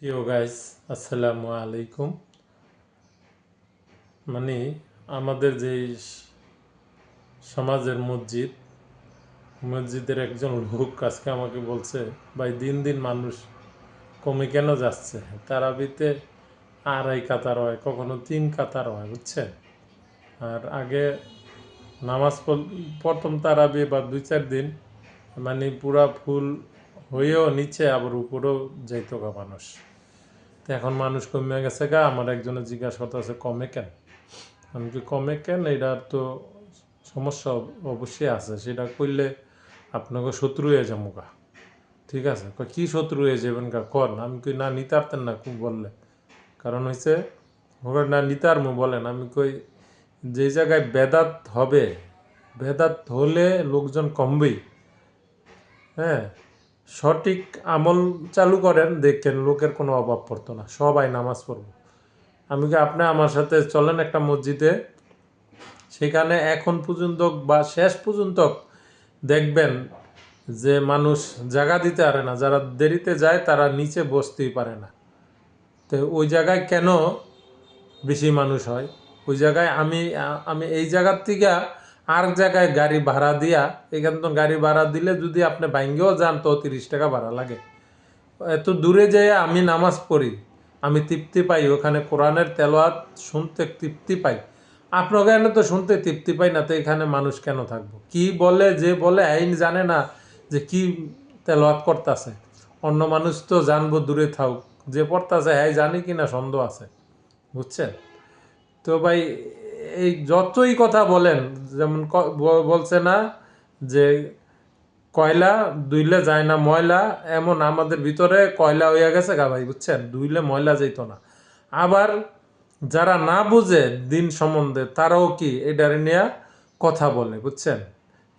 প্রিয় গাইস, আসসালামু আলাইকুম। মানে আমাদের যে সমাজের মসজিদের একজন লোক আজকে আমাকে বলছে, ভাই দিন দিন মানুষ কমে কেন যাচ্ছে? তারাবিতে আড়াই কাতার হয়, কখনো 3 কাতার হয়, বুঝছেন? আর আগে নামাজ প্রথম তারাবি বা 2-4 দিন মানে পুরা ফুল হয়েও নিচে আবার উপরেও যাইতো গা মানুষ। তো এখন মানুষ কমে গেছে গা। আমার একজনে জিজ্ঞাসা করতেছে কমে কেন? আমি কি কমে কেন, এটার তো সমস্যা অবশ্যই আছে। সেটা করলে আপনাকে শত্রু হয়ে যাবো গা। ঠিক আছে, কি শত্রু হয়ে যাবেন গা কন? আমি কই না নিতে পারতেন না খুব বললে, কারণ হয়েছে ওরা না নিতে পারবো বলেন। আমি কই যে জায়গায় বেদাত হবে, বেদাত হলে লোকজন কমবেই। হ্যাঁ, সঠিক আমল চালু করেন, দেখেন লোকের কোনো অভাব পড়তো না, সবাই নামাজ পড়বো। আমি কি আপনি আমার সাথে চলেন একটা মসজিদে, সেখানে এখন পর্যন্ত বা শেষ পর্যন্ত দেখবেন যে মানুষ জায়গা দিতে পারে না, যারা দেরিতে যায় তারা নিচে বসতেই পারে না। তো ওই জায়গায় কেন বেশি মানুষ হয়? ওই জায়গায় আমি আমি এই জায়গার থেকে আর জায়গায় গাড়ি ভাড়া দিয়া, এখান তো গাড়ি ভাড়া দিলে যদি আপনি ভাঙ্গেও যান তো 30 টাকা ভাড়া লাগে। এত দূরে যেয়ে আমি নামাজ পড়ি, আমি তৃপ্তি পাই, ওখানে কোরআনের তেলাওয়াত শুনতে তৃপ্তি পাই। আপনার এখানে তো শুনতে তৃপ্তি পাই না, তো এখানে মানুষ কেন থাকবো? কি বলে, যে বলে আইন জানে না যে কি তেলাওয়াত করতেছে। অন্য মানুষ তো জানবো দূরে থাক, যে পড়তেছে হ্যাঁ জানি কিনা সন্দেহ আছে, বুঝছেন? তো ভাই এই যতই কথা বলেন, যেমন বলছে না যে কয়লা ধুইলে যায় না ময়লা, এমন আমাদের ভিতরে কয়লা হইয়া গেছে গা ভাই, বুঝছেন? ধুইলে ময়লা যাইত না। আবার যারা না বুঝে দিন সম্বন্ধে তারাও কি এটারে নিয়ে কথা বলে, বুঝছেন?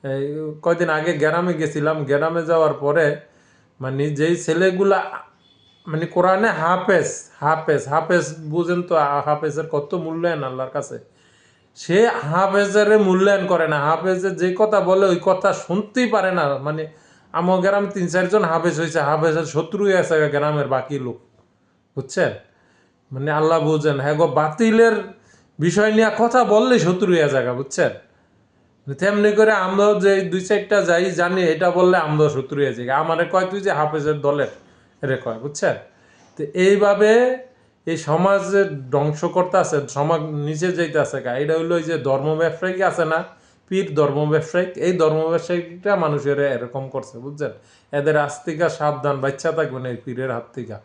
এই কয়দিন আগে গ্রামে গেছিলাম, গ্রামে যাওয়ার পরে মানে যেই ছেলেগুলা মানে কোরআনে হাফেজ হাফেজ হাফেজ বুঝেন তো, হাফেজের কত মূল্যায়ন আল্লাহর কাছে। সে হাফেজের মূল্যায়ন করে না, হাফেজের যে কথা বলে ওই কথা শুনতেই পারে না। মানে আমার গ্রাম 3-4 জন হাফেজ হয়েছে, হাফেজের শত্রুই আছে গ্রামের বাকি লোক, বুঝছেন? মানে আল্লাহ বুঝেন, হ্যাঁ গো, বাতিলের বিষয় নিয়ে কথা বললে শত্রু হয়ে জায়গা, বুঝছেন? তেমনি করে আমরাও যে 2-4টা যাই জানি, এটা বললে আমরাও শত্রু হয়ে যাই। আমারে কয় তুই যে হাফেজের দলের, এরে কয়, বুঝছেন? তো এইভাবে এই সমাজের ধ্বংস করতে আছে, সমাজ নিচে যাইতে আছে গা। এটা হইলো ওই যে ধর্ম ব্যবসায়িক আছে না, পীর ধর্ম ব্যবসায়িক, এই ধর্ম ব্যবসায়িকটা মানুষের এরকম করছে, বুঝছেন? এদের আজ থেকে সাবধান, বাচ্চা থাকবেন এই পীরের হাত থেকে।